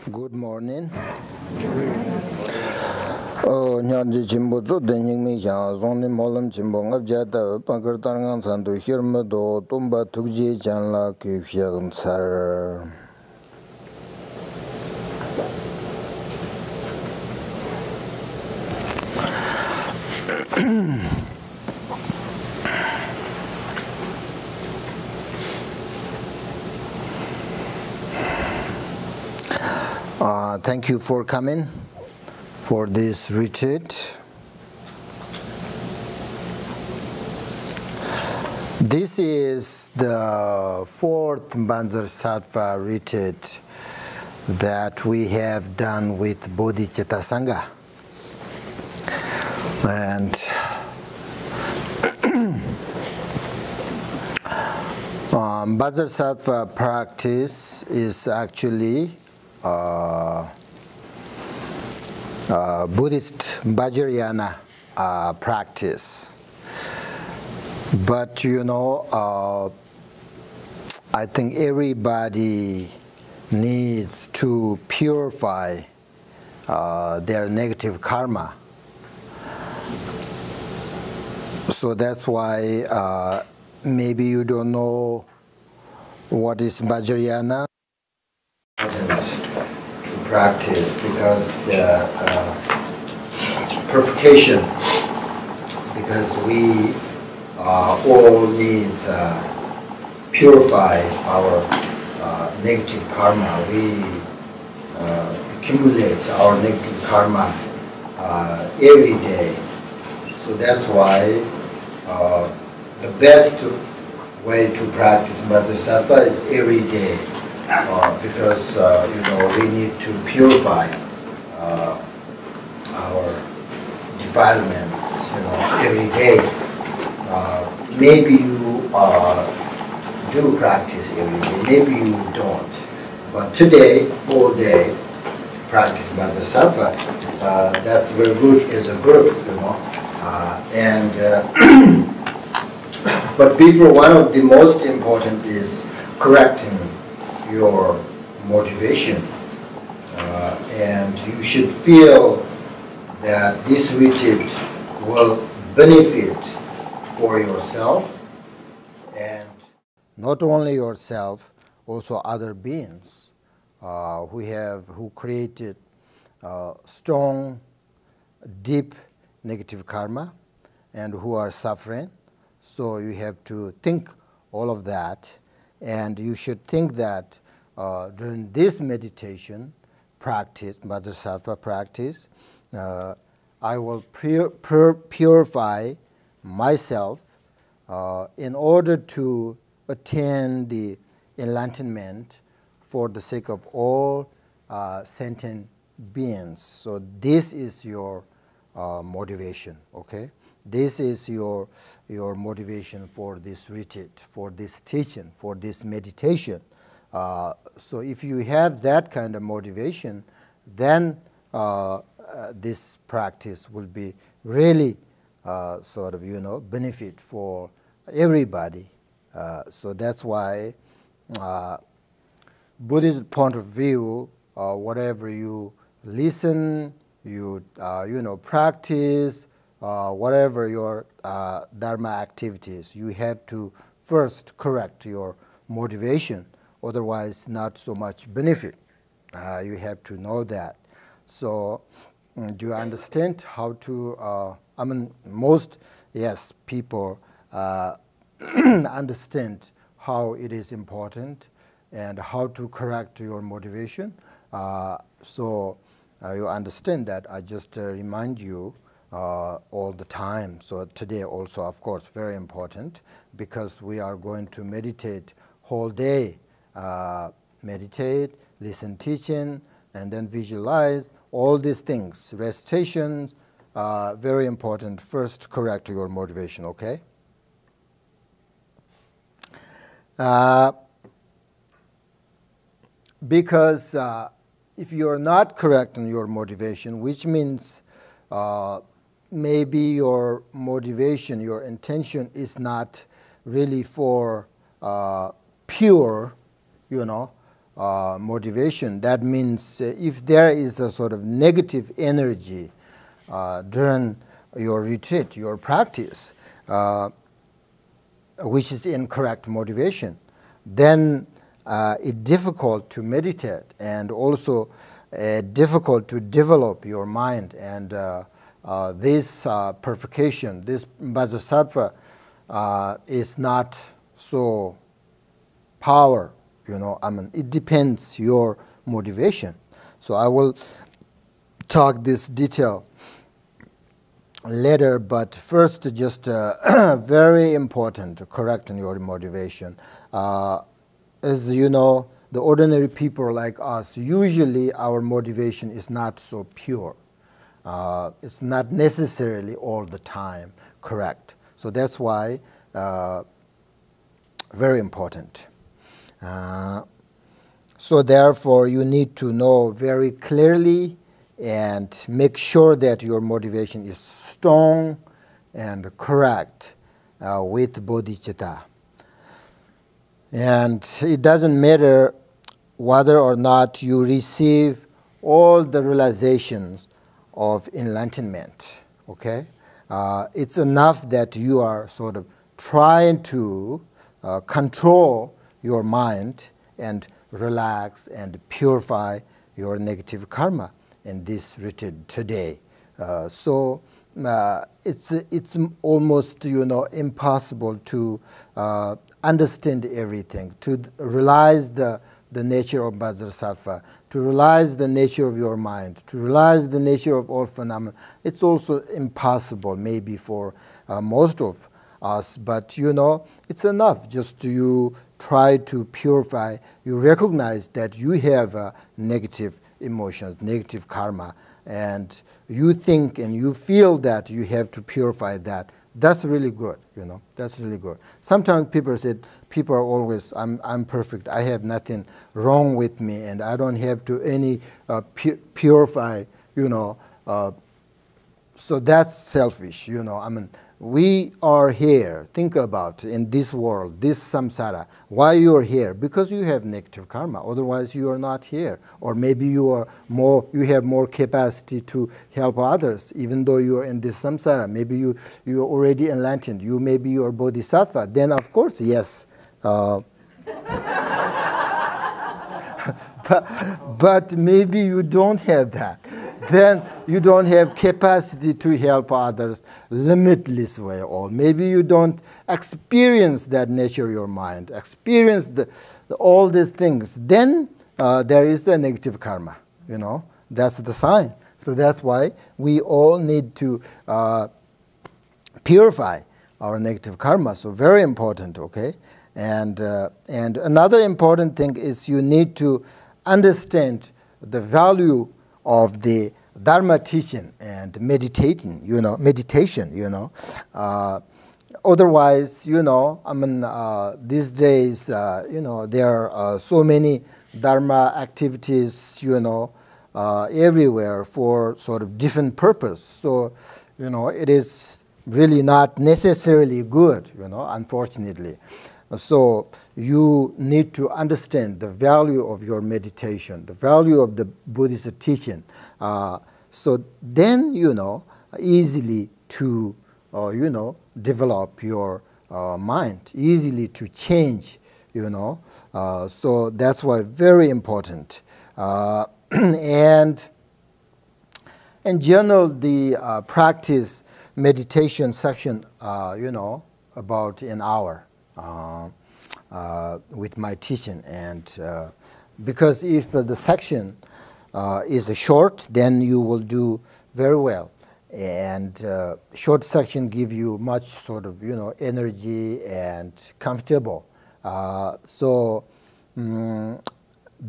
Good morning. Nyarji Jimbo zo denying me ya zoni molam Jimbo ngab jata pankirtangan sandu hirma do tumba tukji janla kyuhyagam sar. Thank you for coming for this retreat. This is the fourth Vajrasattva retreat that we have done with Bodhicitta Sangha. And Vajrasattva practice is actually Buddhist Vajrayana practice. But you know, I think everybody needs to purify their negative karma. So that's why maybe you don't know what is Vajrayana. Practice because the purification, because we all need to purify our negative karma. We accumulate our negative karma every day. So that's why the best way to practice Vajrasattva is every day. Because you know, we need to purify our defilements, you know, every day. Maybe you do practice every day, maybe you don't. But today, all day, practice Vajrasattva. That's very good as a group, you know. But before, one of the most important is correcting your motivation, and you should feel that this retreat will benefit for yourself, and not only yourself, also other beings who created strong, deep negative karma and who are suffering. So you have to think all of that. And you should think that during this meditation practice, Vajrasattva practice, I will purify myself in order to attain the enlightenment for the sake of all sentient beings. So this is your motivation, okay? This is your motivation for this retreat, for this teaching, for this meditation. So if you have that kind of motivation, then this practice will be really sort of, you know, benefit for everybody. So that's why Buddhist point of view, whatever you listen, you know, practice, whatever your dharma activities, you have to first correct your motivation, otherwise not so much benefit. You have to know that. So do you understand how to, I mean, most, yes, people understand how it is important and how to correct your motivation. So you understand that. I just remind you all the time. So today also, of course, very important, because we are going to meditate whole day. Meditate, listen teaching, and then visualize all these things. Recitations, very important. First, correct your motivation, okay? Because if you are not correct in your motivation, which means maybe your motivation, your intention is not really for pure, you know, motivation, that means if there is a sort of negative energy during your retreat, your practice, which is incorrect motivation, then it's difficult to meditate and also difficult to develop your mind. And this purification, this Vajrasattva is not so power, it depends your motivation. So I will talk this detail later, but first just very important to correct your motivation. As you know, the ordinary people like us, usually our motivation is not so pure. It's not necessarily all the time correct. So that's why very important. So therefore, you need to know very clearly and make sure that your motivation is strong and correct with bodhicitta. And it doesn't matter whether or not you receive all the realizations of enlightenment, okay? It's enough that you are sort of trying to control your mind and relax and purify your negative karma in this retreat today. So it's almost impossible to understand everything, to realize the nature of Vajrasattva, to realize the nature of your mind, to realize the nature of all phenomena. It's also impossible maybe for most of us, but it's enough just to try to purify. You recognize that you have negative emotions, negative karma, and you think and you feel that you have to purify that. That's really good, that's really good. Sometimes people are always, I'm perfect, I have nothing wrong with me, and I don't have to any purify, so that's selfish, we are here, think about in this world, this samsara, why you are here? Because you have negative karma, otherwise you are not here. Or maybe you have more capacity to help others, even though you are in this samsara. Maybe you are already enlightened, maybe you are bodhisattva, then of course, yes. But maybe you don't have that. Then you don't have capacity to help others limitless way, or maybe you don't experience that nature of your mind, experience all these things. Then there is a negative karma, that's the sign. So that's why we all need to purify our negative karma. So very important, okay? And another important thing is you need to understand the value of the Dharma teaching and meditation. Otherwise, these days, there are so many Dharma activities, everywhere for sort of different purpose. So, it is really not necessarily good, unfortunately. So you need to understand the value of your meditation, the value of the Buddhist teaching. So then, easily to, develop your mind, easily to change, So that's why very important. And in general, the practice meditation section, about an hour. With my teaching, and because if the section is short, then you will do very well, and short section give you much sort of energy and comfortable. So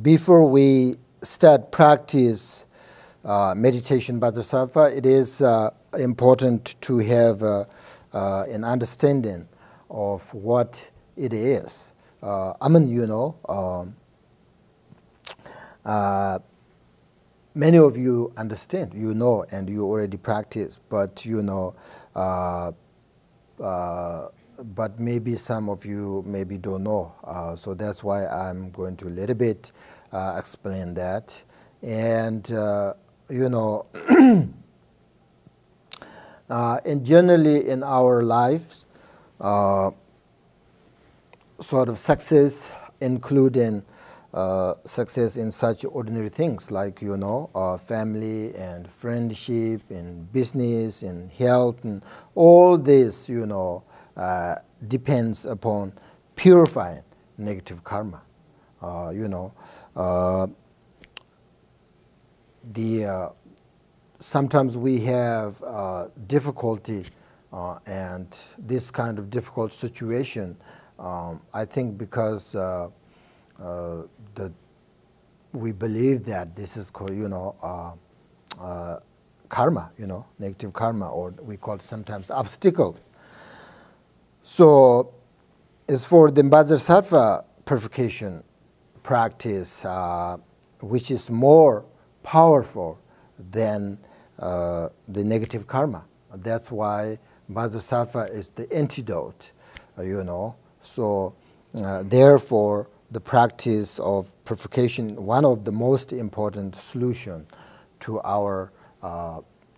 before we start practice meditation Vajrasattva, it is important to have an understanding of what it is. Many of you understand, and you already practice, but but maybe some of you maybe don't know. So that's why I'm going to a little bit explain that. And, you know, and generally in our lives, sort of success, including success in such ordinary things like, you know, family and friendship and business and health, and all this, you know, depends upon purifying negative karma. You know, sometimes we have difficulty and this kind of difficult situation, I think because we believe that this is, you know, karma, you know, negative karma, or we call it sometimes obstacle. So as for the Vajrasattva purification practice, which is more powerful than the negative karma. That's why Vajrasattva is the antidote, you know. So therefore, the practice of purification, one of the most important solution to our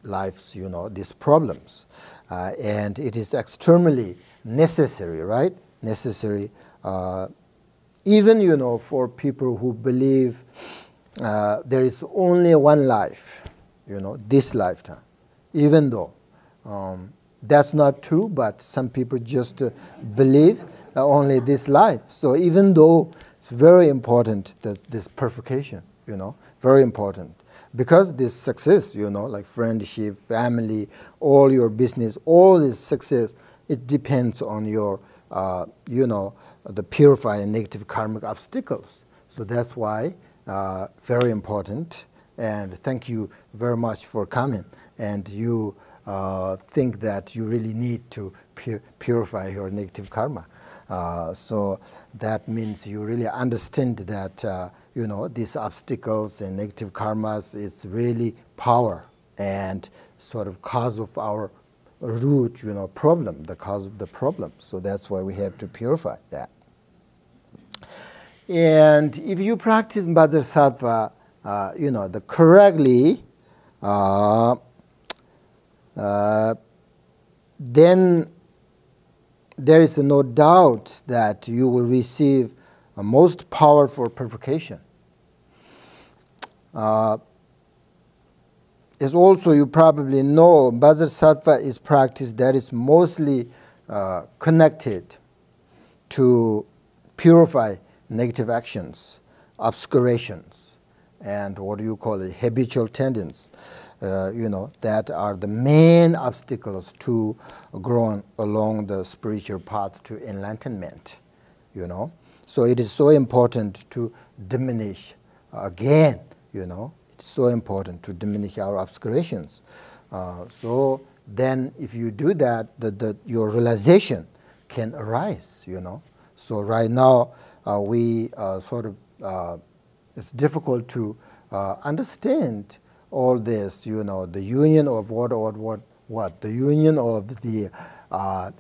lives, you know, these problems. And it is extremely necessary, right? Necessary, even, you know, for people who believe there is only one life, you know, this lifetime, even though that's not true, but some people just believe only this life. So even though it's very important, that this purification, you know, very important. Because this success, you know, like friendship, family, all your business, all this success, it depends on your, you know, the purifying negative karmic obstacles. So that's why very important. And thank you very much for coming. And you think that you really need to purify your negative karma. So that means you really understand that, you know, these obstacles and negative karmas is really power and sort of cause of our root, you know, problem, the cause of the problem. So that's why we have to purify that. And if you practice Vajrasattva, you know, the correctly, then there is no doubt that you will receive a most powerful purification. As also you probably know, Vajrasattva is practice that is mostly connected to purify negative actions, obscurations, and what do you call it, habitual tendencies, you know, that are the main obstacles to growing along the spiritual path to enlightenment, you know. So it is so important to diminish again, you know, it's so important to diminish our obscurations. So then if you do that, your realization can arise, you know. So right now we sort of, it's difficult to understand all this, you know, the union of what? The union of the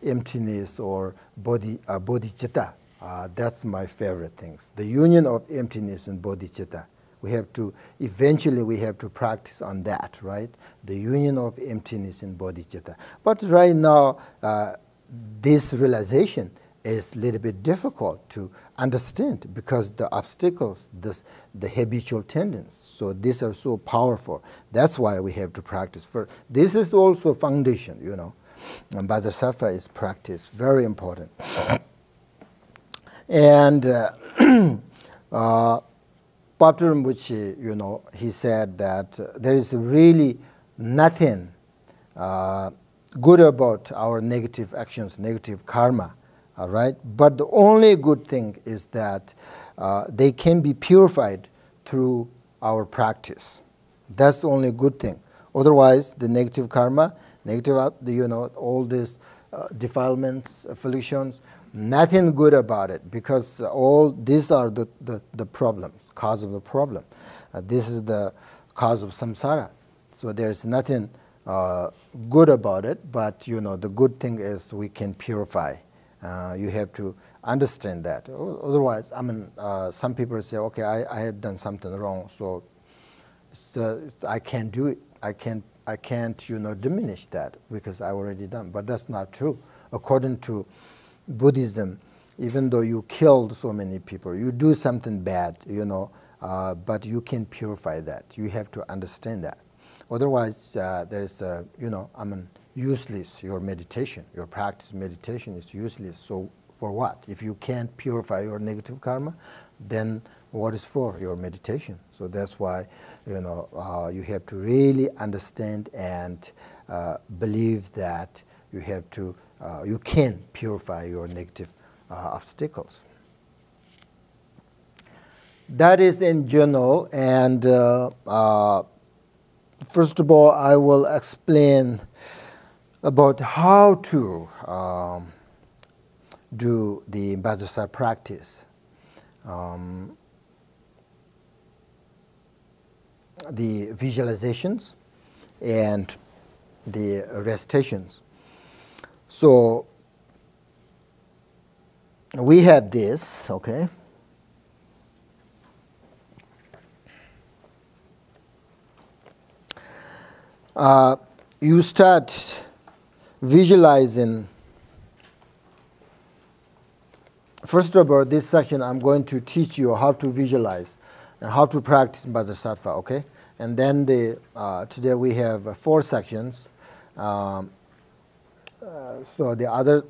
emptiness or bodhicitta. That's my favorite things. The union of emptiness and bodhicitta. We have to, eventually we have to practice on that, right? The union of emptiness and bodhicitta. But right now, this realization is a little bit difficult to understand because the obstacles, the habitual tendencies, so these are so powerful. That's why we have to practice first. This is also foundation, you know. And Vajrasattva is practice, very important. And Bhakti Rinpoche, you know, he said that there is really nothing good about our negative actions, negative karma. All right, but the only good thing is that they can be purified through our practice. That's the only good thing. Otherwise, the negative karma, negative, you know, all these defilements, afflictions, nothing good about it because all these are the problems, cause of the problem. This is the cause of samsara. So there's nothing good about it, but you know, the good thing is we can purify. You have to understand that. Otherwise, I mean, some people say, okay, I have done something wrong, so I can't do it. I can't, diminish that because I already done. But that's not true. According to Buddhism, even though you killed so many people, you do something bad, but you can purify that. You have to understand that. Otherwise, there's, useless. Your meditation, your practice meditation is useless. So for what? If you can't purify your negative karma, then what is for your meditation? So that's why, you have to really understand and believe that you have to, you can purify your negative obstacles. That is in general, and first of all, I will explain about how to do the Vajrasattva practice. The visualizations and the recitations. So we have this, okay? You start visualizing. First of all, this section I'm going to teach you how to visualize and how to practice Vajrasattva, okay? And then today we have 4 sections. So the other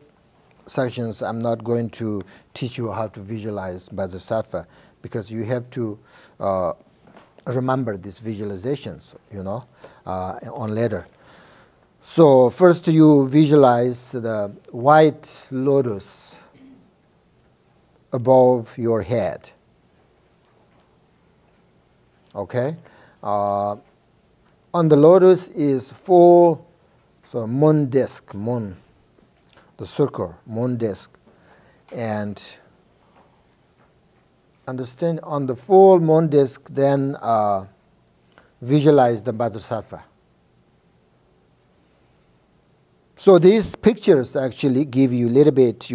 sections I'm not going to teach you how to visualize Vajrasattva because you have to remember these visualizations, on later. So first you visualize the white lotus above your head. Okay? On the lotus is full, so moon disk, moon, the circle, moon disk. And understand on the full moon disk, then visualize the Vajrasattva. So these pictures actually give you a little bit,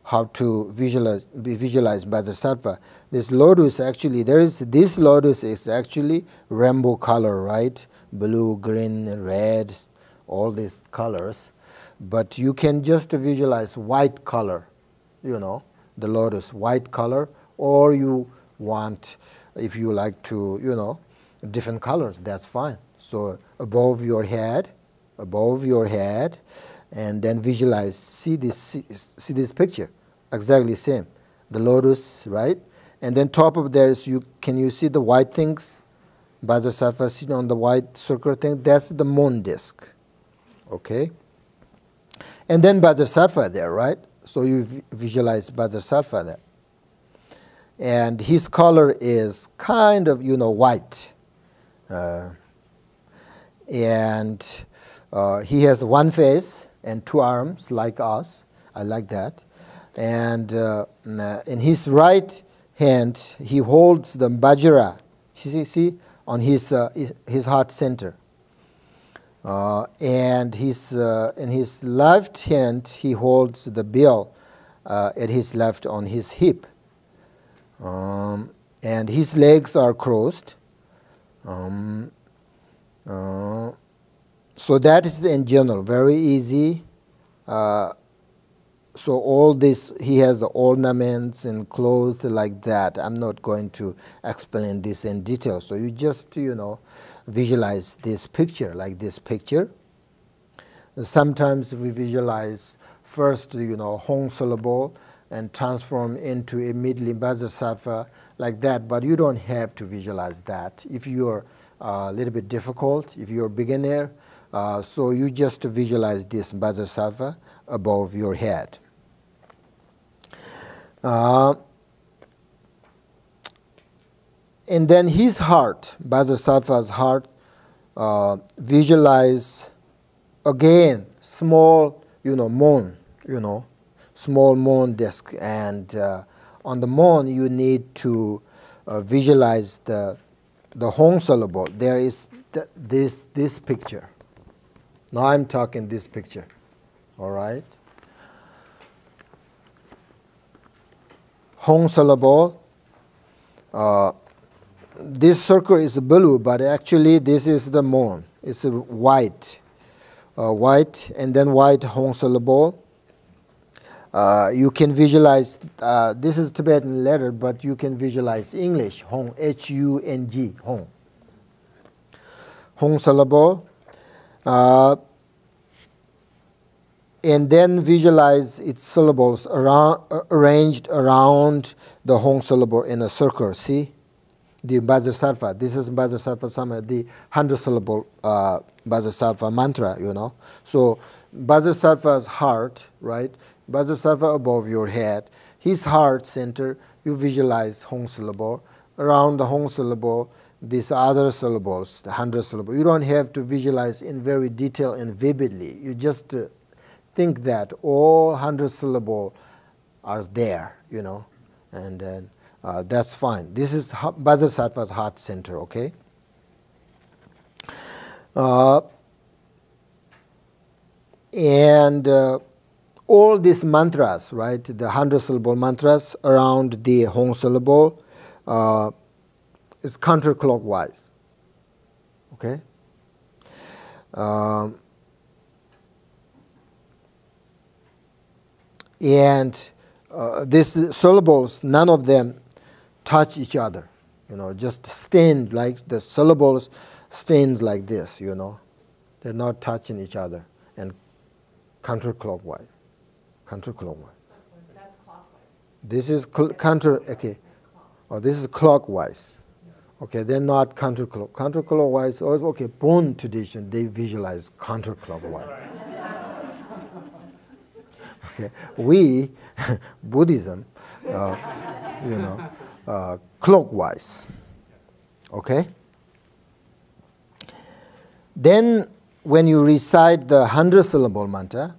how to visualize Vajrasattva. This lotus actually, this lotus is actually rainbow color, right? Blue, green, red, all these colors. But you can just visualize white color, the lotus, white color, or you want, if you like to, different colors, that's fine. So above your head, and then visualize, see this picture, exactly same, the lotus, right? And then top of there is can you see the white things? Vajrasattva sitting on the white circle thing, that's the moon disk, okay? And then Vajrasattva there, right? So you visualize Vajrasattva there. And his color is kind of, white. And he has one face and 2 arms like us. I like that. And in his right hand, he holds the Vajra. See, on his heart center. And in his left hand, he holds the bill at his left on his hip. And his legs are crossed. So that is in general, very easy. So all this, he has ornaments and clothes like that. I'm not going to explain this in detail. So you just, visualize this picture, like this picture. Sometimes we visualize first, Hong syllable and transform into immediately Vajrasattva like that. But you don't have to visualize that. If you're a little bit difficult, if you're a beginner, so you just visualize this Vajrasattva above your head. And then his heart, Vajrasattva's heart, visualize again small, moon, small moon disk. And on the moon, you need to visualize the Hong syllable. There is this picture. Now I'm talking this picture, all right? Hong syllable. This circle is blue, but actually this is the moon. It's white. White, and then white Hong syllable. You can visualize, this is Tibetan letter, but you can visualize English, Hong, H-U-N-G, Hong. Hong syllable. And then visualize its syllables arranged around the Hong syllable in a circle. See? The Vajrasattva. This is Vajrasattva Sama, the 100-syllable Vajrasattva mantra, you know. So Vajrasattva's heart, right? Vajrasattva above your head. His heart center, you visualize Hong syllable. Around the Hong syllable, these other syllables, the 100 syllable. You don't have to visualize in very detail and vividly. You just think that all 100 syllables are there, you know, and then that's fine. This is Vajrasattva's heart center, okay? And all these mantras, right, the 100-syllable mantras around the Hong syllable is counterclockwise, okay? And these syllables, none of them touch each other, you know, just stand like the syllables stand like this, you know. They're not touching each other, and counterclockwise. Counterclockwise. That's clockwise. This is counter, okay. Oh, this is clockwise. Okay, they're not counterclockwise. Counterclockwise, okay, Bon tradition, they visualize counterclockwise. Okay. We, Buddhism, you know, clockwise. Okay? Then when you recite the 100-syllable mantra,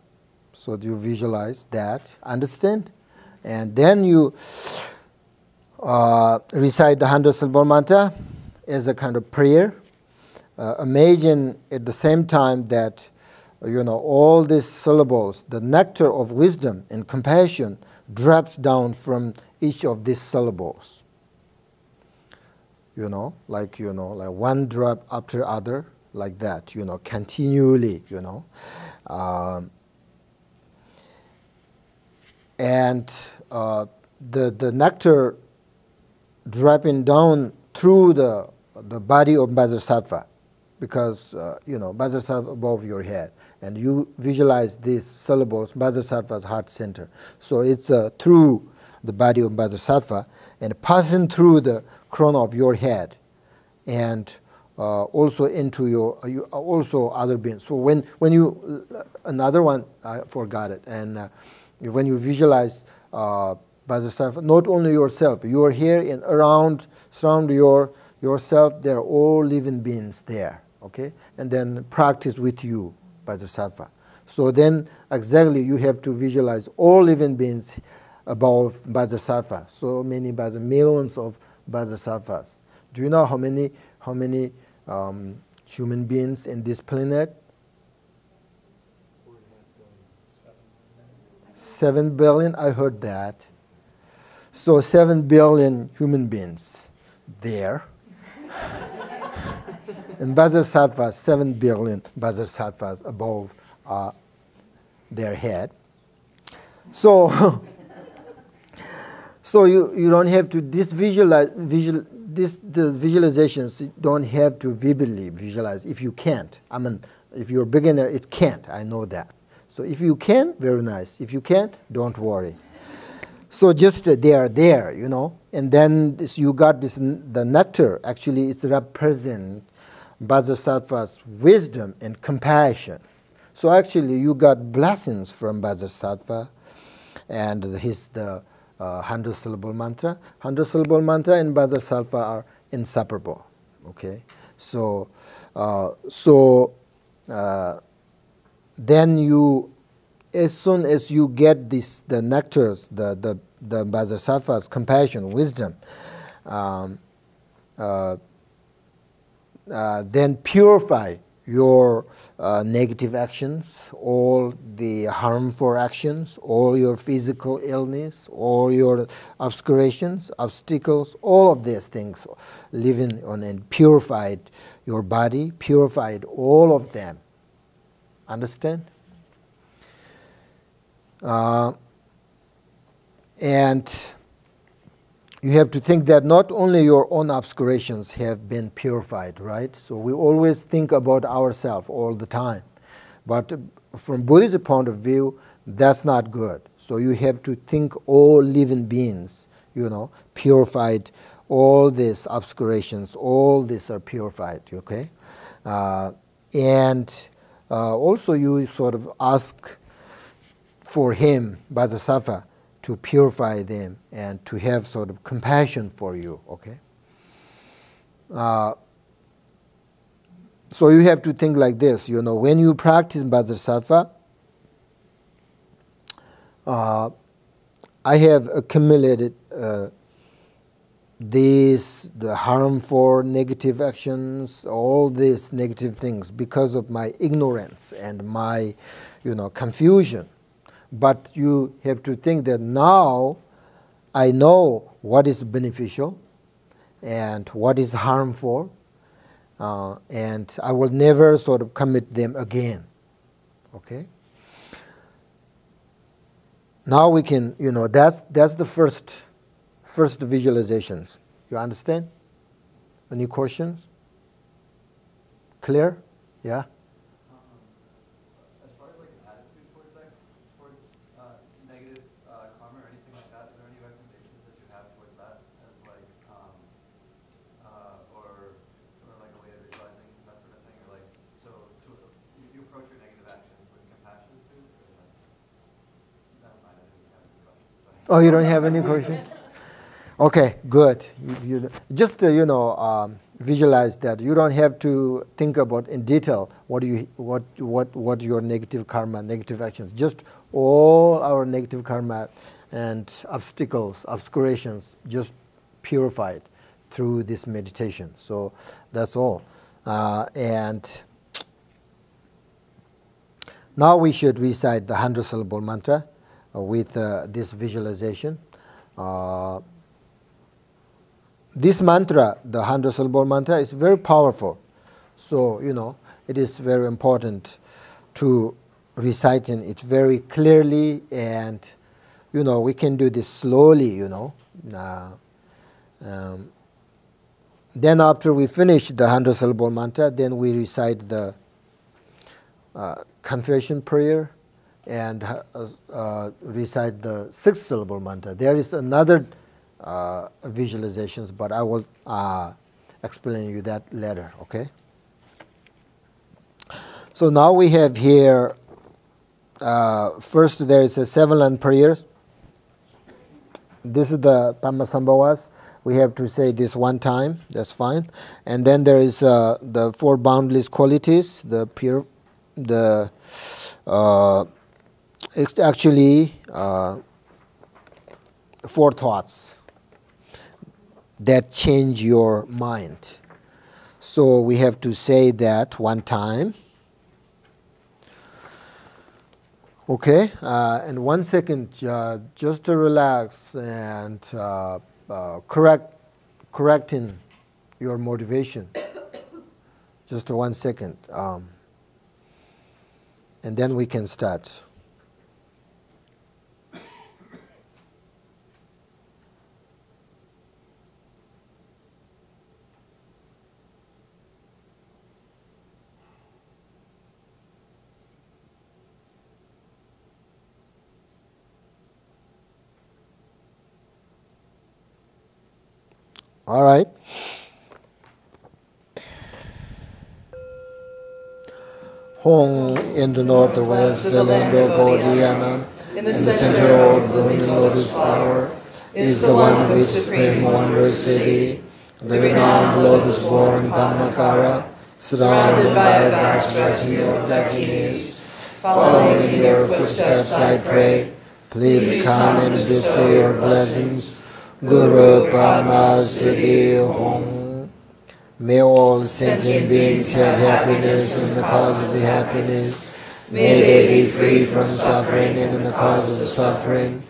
so you visualize that, understand? And then you recite the 100-syllable mantra as a kind of prayer. Imagine at the same time that, you know, all these syllables, the nectar of wisdom and compassion drops down from each of these syllables. You know, like one drop after other, like that, you know, continually, you know. And the nectar dropping down through the body of Vajrasattva, because, you know, Vajrasattva above your head. And you visualize these syllables, Vajrasattva's heart center. So it's through the body of Vajrasattva and passing through the crown of your head, and also into your also other beings. So when you another one, I forgot it. And when you visualize Vajrasattva, not only yourself, you are here and surround yourself. There are all living beings there. Okay, and then practice with you Vajrasattva. So then exactly you have to visualize all living beings above Vajrasattva. So many millions of Vajrasattvas. Do you know how many human beings in this planet? 7 billion, I heard that. So 7 billion human beings there. And Vajrasattva, 7 billion Vajrasattvas above their head. So you don't have to the visualizations you don't have to vividly visualize if you can't. I mean, if you're a beginner, it can't. I know that. So if you can, very nice. If you can't, don't worry. So just they are there, you know. And then you got this, the nectar. Actually, it's represent Vajrasattva's wisdom and compassion. So actually, you got blessings from Vajrasattva, and the 100-syllable mantra. 100-syllable mantra and Vajrasattva are inseparable. Okay, so then you, as soon as you get this, the nectars, the Vajrasattva's compassion, wisdom, then purify your negative actions, all the harmful actions, all your physical illness, all your obscurations, obstacles, all of these things, living on and purified your body, purified all of them. Understand? And you have to think that not only your own obscurations have been purified, right? So we always think about ourselves all the time. But from Buddhist point of view, that's not good. So you have to think all living beings, purified, all these obscurations, all these are purified, okay? And also you sort of ask for him, Vajrasattva, to purify them and to have sort of compassion for you, okay? So you have to think like this, when you practice Vajrasattva, I have accumulated the harmful negative actions, all these negative things because of my ignorance and my, confusion. But you have to think that now I know what is beneficial and what is harmful, and I will never sort of commit them again. Okay? Now we can, that's the first visualizations. You understand? Any questions? Clear? Yeah? As far as like an attitude towards negative karma or anything like that, are there any recommendations that you have towards that as like or like a way of visualizing that sort of thing, or like so you approach your negative actions with compassion too? Or like, never mind, I didn't have any questions. Oh, you don't have any questions? Okay, good. Just visualize that. You don't have to think about in detail what your negative karma, negative actions. Just all our negative karma and obstacles, obscurations, just purified through this meditation. So that's all. And now we should recite the 100-syllable mantra with this visualization. This mantra, the 100-syllable mantra, is very powerful. So, it is very important to recite it very clearly, and, we can do this slowly, Then after we finish the 100-syllable mantra, then we recite the confession prayer and recite the 6-syllable mantra. There is another visualizations, but I will explain you that later, okay? So now we have here, first there is a 7-line prayer. This is the Dhammasambhavas. We have to say this one time, that's fine. And then there is the 4 boundless qualities, it's actually 4 thoughts that change your mind. So we have to say that one time. Okay, and 1 second, just to relax and correcting your motivation. Just 1 second, and then we can start. All right. Hong in the northwest, the land of Bodhiyana, in the center of blooming lotus flower, is the one with supreme wonder city, the renowned lotus-born Dhammakara, surrounded by a vast retinue of Dakinis. Following in your footsteps, I pray, please come and bestow your blessings. Guru Padma Siddhi Hong. May all sentient beings have happiness in the cause of the happiness. May they be free from suffering in the cause of the suffering.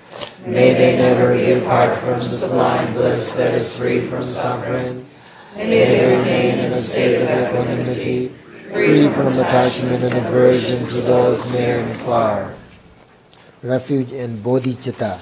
May they never depart from the sublime bliss that is free from suffering. May they remain in a state of equanimity, free from attachment and aversion to those near and far. Refuge in bodhicitta.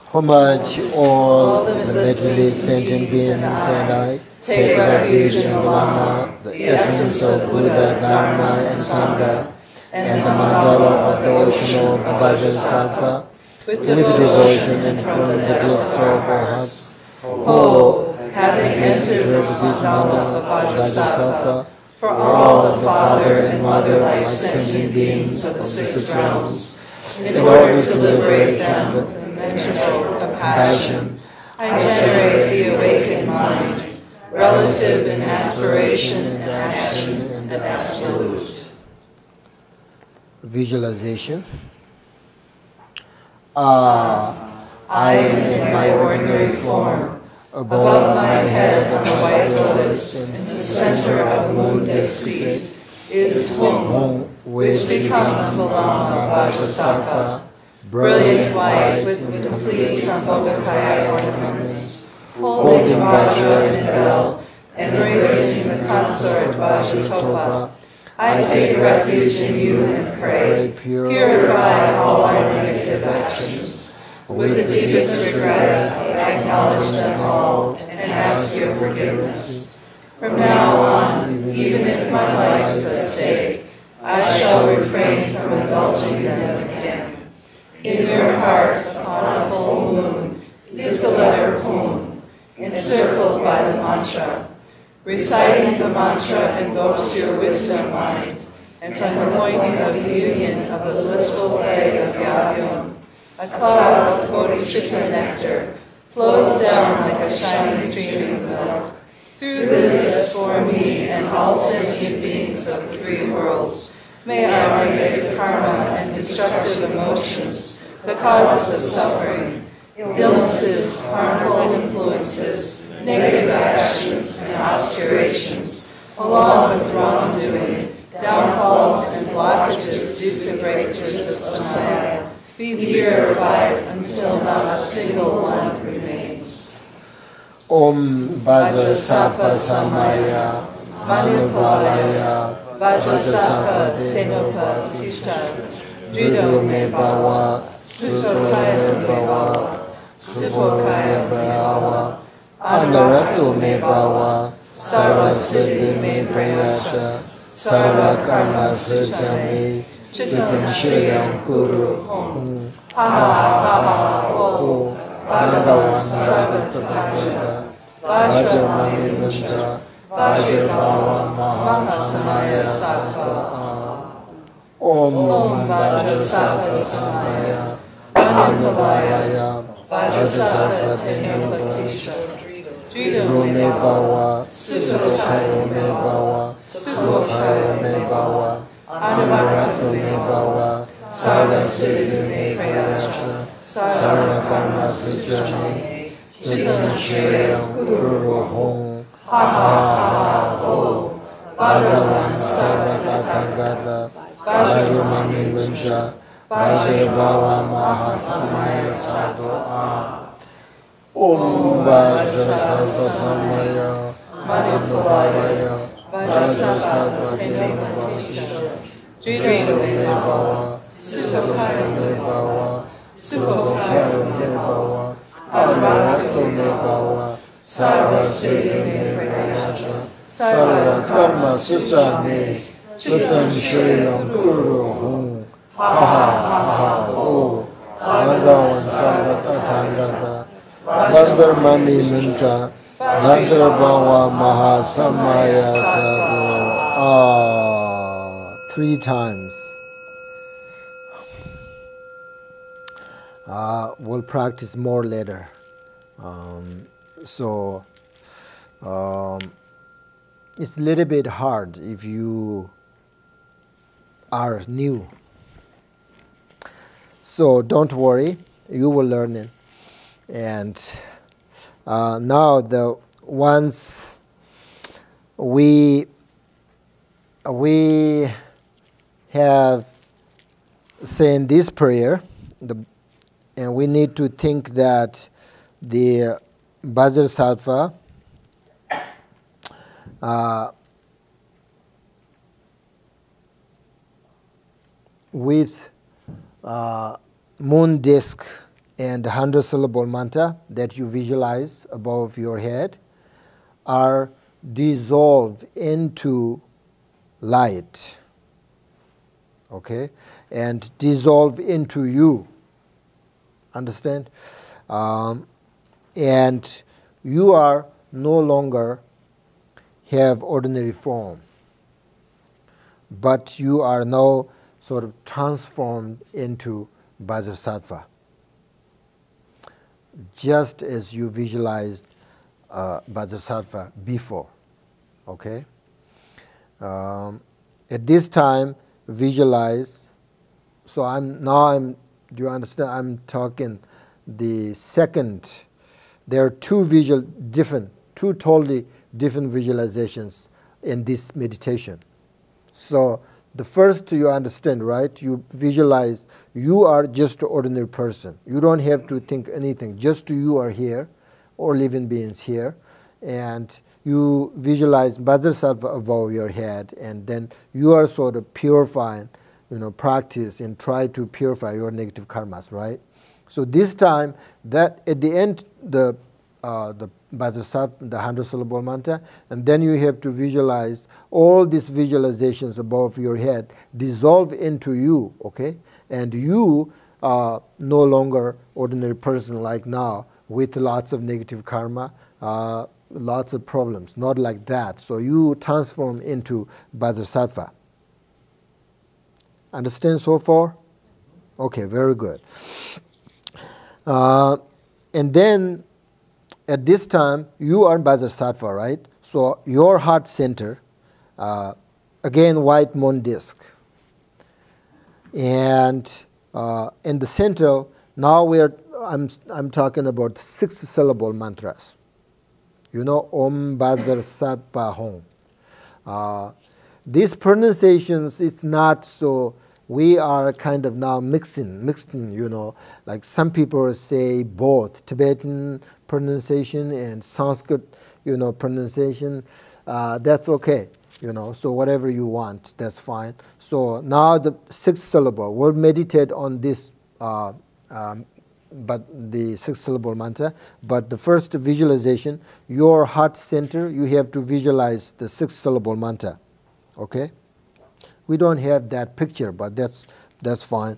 Homage all the materialist sentient beings and I take refuge in the Lama, the essence of Buddha, Dharma and Sangha, and the mandala of the ocean of Vajrasattva, with devotion and from the gifts of our hearts. Oh, having entered this mandala of Vajrasattva, for all the father and mother like sentient beings of the six realms, in order to liberate them with immeasurable compassion, I generate the awakened mind, relative in aspiration and action and absolute. Visualization. I am in my ordinary form, above my head on a white lotus, in the center of moon disk is Hum, which becomes the Lama Vajrasattva, brilliant white with complete Sambhogakaya ornaments, holding Vajra and bell, embracing the consort Vajratopa. I take refuge in you and pray, purify all our negative actions. With the deepest regret, I acknowledge them all and ask your forgiveness. From now on, even if my life is at stake, I shall refrain from indulging them again. In your heart, upon a full moon, is the letter Hum, encircled by the mantra. Reciting the mantra invokes your wisdom mind, and from the point of union of the blissful play of Yagyum, a cloud of bodhicitta nectar flows down like a shining stream of milk. Through this, for me and all sentient beings of the three worlds, may our negative karma and destructive emotions, the causes of suffering, illnesses, harmful influences, negative actions and obscurations, along with wrongdoing, downfalls and blockages due to breakages of samaya, be purified until not a single one remains. Om Vajrasattva Samaya Manubalaya Vajrasattva Tenopa Tishta Drido Me Bhava Sutokaya Me Bhava Supokaya Me Bhava Anarato Me Bhava Sarva Siddhi Me Priyata Sarva Karma Siddha Me Chitam Shriyam Kuru Om Ha Ha Ha Om Bhagavan Sarva Tathagata Vajramani Mantra Vajrabhava Mahasamaya Sattva Om Vajrasattva Samaya Manubalaya Vajrasattva Tenopa Drido Me Bhava Sutokaya Me Bhava Supokaya Me Bhava Anuvarato Me Bhava Sarva Siddhi Me Priyata Sarva Karma Siddha Me Chitam Shriyam Kuru Hum Ha Ha Ha Ho Bhagavan Sarva Tathagata Vajramani Mantra Vajrabhava Mahasamaya Sattva Om Vajrasattva Samaya Manubalaya Vajrasattva Tenopa Tishta Drido Me Bhava Sutokaya Me Bhava Supokaya Me Bhava Anuvarato Me Bhava Sarva Siddhi Me Priyata Sarva Karma Siddha Me Chitam Shriyam Kuru Hum Ha Ha Ha Ho Bhagavan Sarva Tathagata Vajramani Mantra Vajrabhava Mahasamaya Sattva 3 times. We'll practice more later. It's a little bit hard if you are new. So don't worry, you will learn it. And now once we have saying this prayer, and we need to think that the Vajrasattva with moon disk and 100-syllable mantra that you visualize above your head are dissolved into light, okay, and dissolve into you. Understand? And you are no longer have ordinary form, but you are now sort of transformed into Vajrasattva, just as you visualized Vajrasattva before. Okay. At this time, visualize. So do you understand? I'm talking the second. There are two totally different visualizations in this meditation. So the first, you understand, right? You visualize you are just an ordinary person. You don't have to think anything. Just you are here, or living beings here, and you visualize Vajrasattva above your head, and then you are sort of purifying, practice and try to purify your negative karmas, right? So this time, that at the end, the Vajrasattva, the 100-syllable mantra, and then you have to visualize all these visualizations above your head dissolve into you, okay? And you are no longer ordinary person like now with lots of negative karma, lots of problems, not like that. So you transform into Vajrasattva. Understand so far? Okay, very good. And then at this time, you are Vajrasattva, right? So your heart center, again, white moon disk. And in the center, now I'm talking about 6-syllable mantras. Om Vajrasattva Hong. These pronunciations, it's not so, we are kind of now mixing, like some people say both Tibetan pronunciation and Sanskrit, pronunciation. That's okay, so whatever you want, that's fine. So now the 6-syllable, we'll meditate on this, but the 6-syllable mantra. But the first visualization, your heart center, you have to visualize the 6-syllable mantra. Okay, we don't have that picture, but that's fine.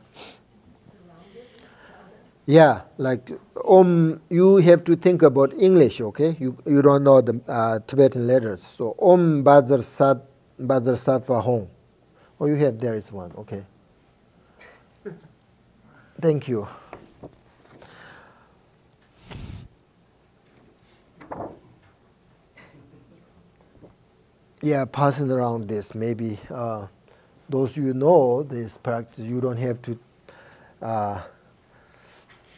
Yeah, like you have to think about English. Okay, you don't know the Tibetan letters. So Om Vajrasattva Hong. Oh, you have, there is one. Okay. Thank you. Yeah, passing around this, maybe those this practice, you don't have to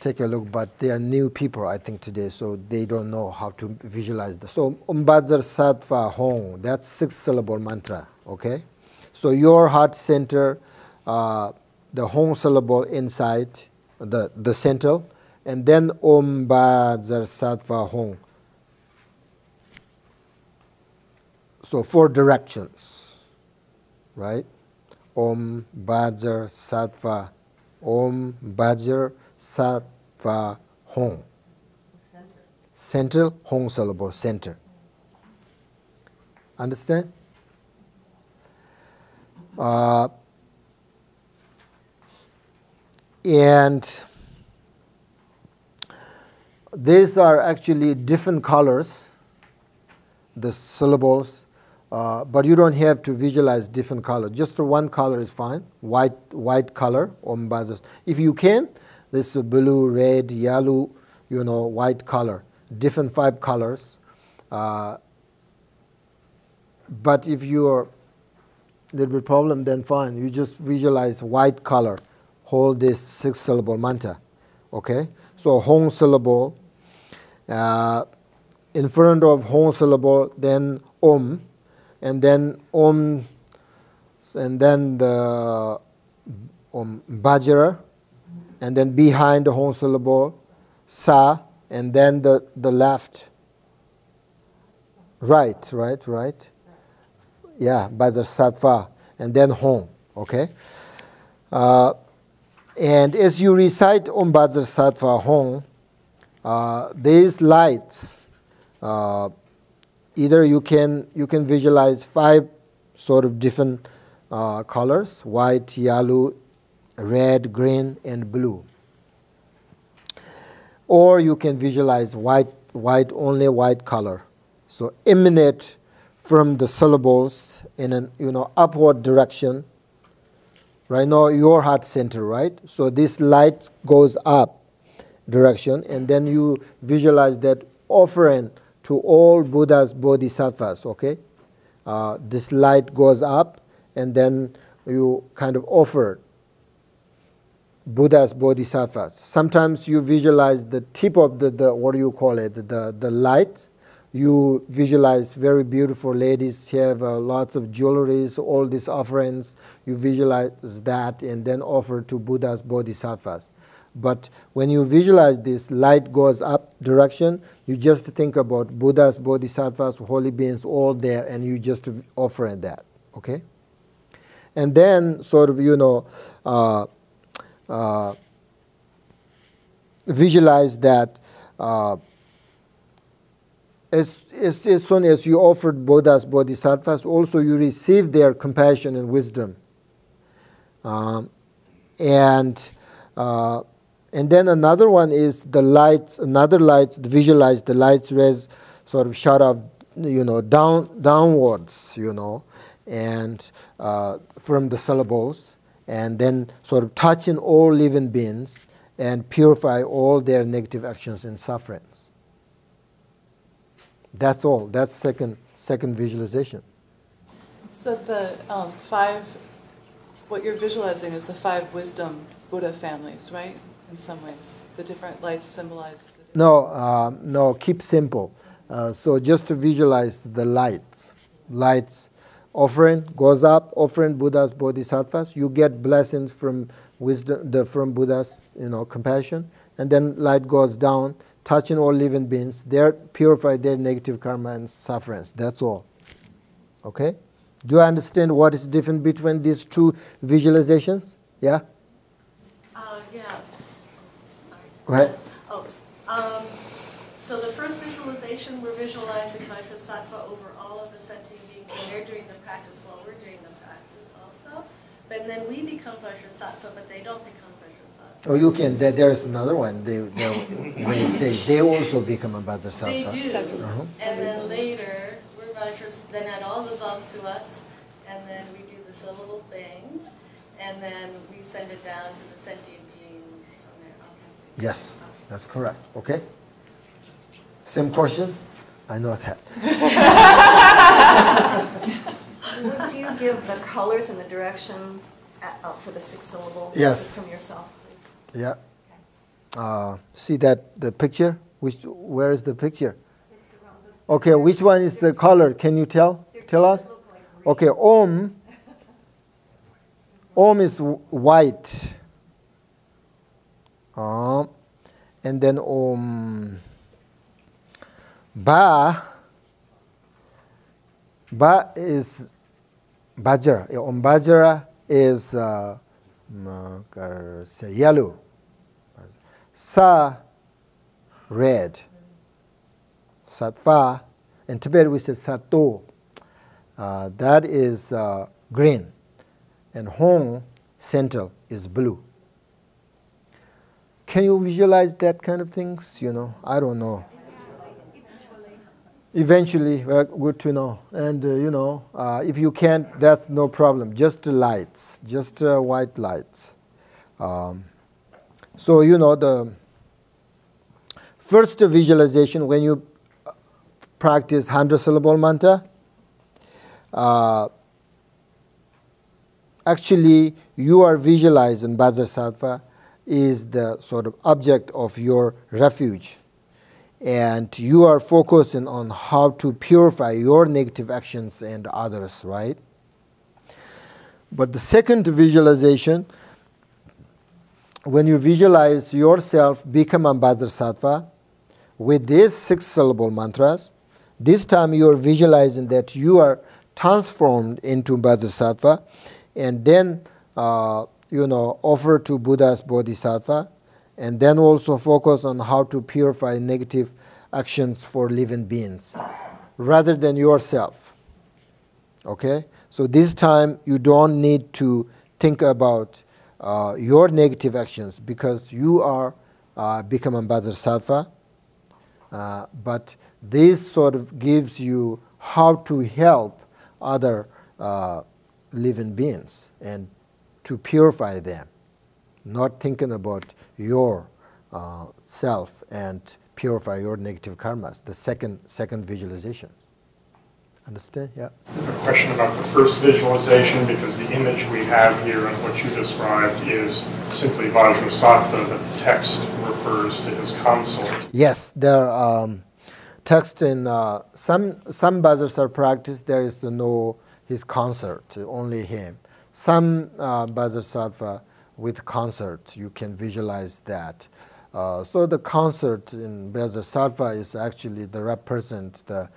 take a look, but they are new people, I think, today, so they don't know how to visualize this. So, Om Vajrasattva Hong, that's 6-syllable mantra, okay? So your heart center, the Hong syllable inside, the center, and then Om Vajrasattva Hong. So 4 directions, right? Om Vajrasattva, Om Vajrasattva Hong. Center, Hong syllable, center. Understand? And these are actually different colors, the syllables. But you don't have to visualize different colors. Just one color is fine. White color, Om Vajrasattva. If you can, this blue, red, yellow, white color, different 5 colors. But if you're a little bit problem, then fine. You just visualize white color. Hold this 6-syllable mantra. Okay. So Hong syllable. In front of Hong syllable, then Om. and then Om, and then the Vajra, and then behind the Hong syllable, Sa, and then the left. Right. Yeah, Vajrasattva, and then Hong, okay? And as you recite Om Vajrasattva Hong, these lights, either you can visualize 5 sort of different colors: white, yellow, red, green, and blue. Or you can visualize only white color. So emanate from the syllables in an upward direction. Right now, your heart center, right? So this light goes up direction, and then you visualize that offering to all Buddhas, Bodhisattvas, okay? This light goes up, and then you kind of offer Buddhas, Bodhisattvas. Sometimes you visualize the tip of the what do you call it, the light. You visualize very beautiful ladies have lots of jewelries, all these offerings. You visualize that and then offer to Buddhas, Bodhisattvas. But when you visualize this, light goes up direction, you just think about Buddhas, Bodhisattvas, holy beings, all there, and you just offer that, okay? And then sort of, visualize that as soon as you offered Buddhas, Bodhisattvas, also you receive their compassion and wisdom. And then another one is the lights, visualize the lights rays sort of shot up, downwards, and from the syllables, and then sort of touching all living beings and purify all their negative actions and sufferings. That's all. That's second visualization. So the 5, what you're visualizing is the 5 wisdom Buddha families, right? In some ways, the different lights symbolize. No, keep simple. So just to visualize the lights, offering goes up, offering Buddhas, Bodhisattvas. You get blessings from wisdom, from Buddhas, compassion, and then light goes down, touching all living beings. They purify their negative karma and sufferings. That's all. Okay? Do you understand what is different between these 2 visualizations? Yeah? Yeah. Sorry. Go ahead. So the first visualization, we're visualizing Vajrasattva over all of the sentient beings, and they're doing the practice while we're doing the practice also. But then we become Vajrasattva, but they don't become Vajrasattva. Oh, you can. There's another one. They say they also become a Vajrasattva. They do. And then later, we're Vajrasattva. Then it all resolves to us, and then we do the syllable thing, and then we send it down to the sentient beings from there. Okay. Yes, that's correct. Okay. Same question? I know that. Would you give the colors and the direction for the 6 syllables? Yes. From yourself, please. Yeah. Okay. See the picture? Where is the picture? It's around the Okay, which one is the color? Can you tell us? Okay, Om is white. And then Om. Ba is Vajra. Om Vajra is yellow. Sa, red. Sattva, in Tibet we say Sato. That is green. And Hong, central, is blue. Can you visualize that kind of things? I don't know. Eventually, well, good to know. And, if you can't, that's no problem. Just lights, just white lights. So, the first visualization, when you practice 100-syllable mantra, actually, you are visualizing Vajrasattva is the sort of object of your refuge. and you are focusing on how to purify your negative actions and others, right? But the second visualization, when you visualize yourself become a Vajrasattva with these 6 syllable mantras, this time you are visualizing that you are transformed into Vajrasattva, and then offer to Buddha's Bodhisattva, and then also focus on how to purify negative actions for living beings rather than yourself. Okay? So this time you don't need to think about your negative actions because you are become a Vajrasattva, but this sort of gives you how to help other living beings and to purify them, not thinking about your self and purify your negative karmas. The second visualization. Understand? Yeah. A question about the first visualization, because the image we have here and what you described is simply Vajrasattva, that the text refers to his consort. Yes, there are text in some Vajrasattva practice there is no his consort, only him. Some Vajrasattva with consort, you can visualize that. So the consort in Vajrasattva is actually the represent the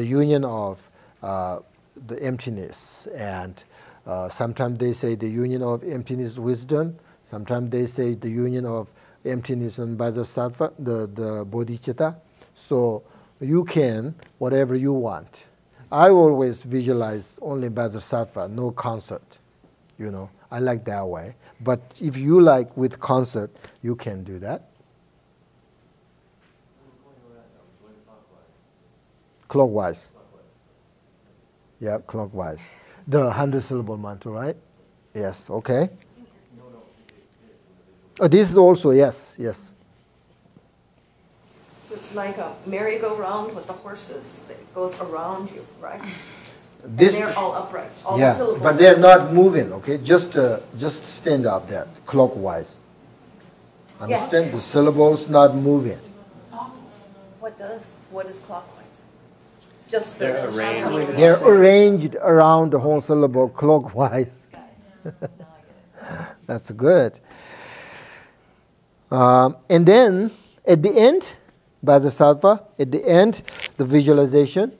union of the emptiness, and sometimes they say the union of emptiness wisdom, sometimes they say the union of emptiness and Vajrasattva, the bodhicitta. So you can whatever you want. I always visualize only Vajrasattva, no consort. I like that way. But if you like with consort, you can do that. Clockwise. Yeah, clockwise. The 100-syllable mantra, right? Yes, okay. Oh, this is also, yes. So it's like a merry-go-round with the horses that goes around you, right? This, and they're all upright. All yeah, the syllables but they're not moving, okay? Just stand up there, clockwise. Understand? Yeah. The syllables not moving. What is clockwise? Just They're arranged. They're arranged around the whole syllable clockwise. That's good. And then at the end, Vajrasattva, at the end, the visualization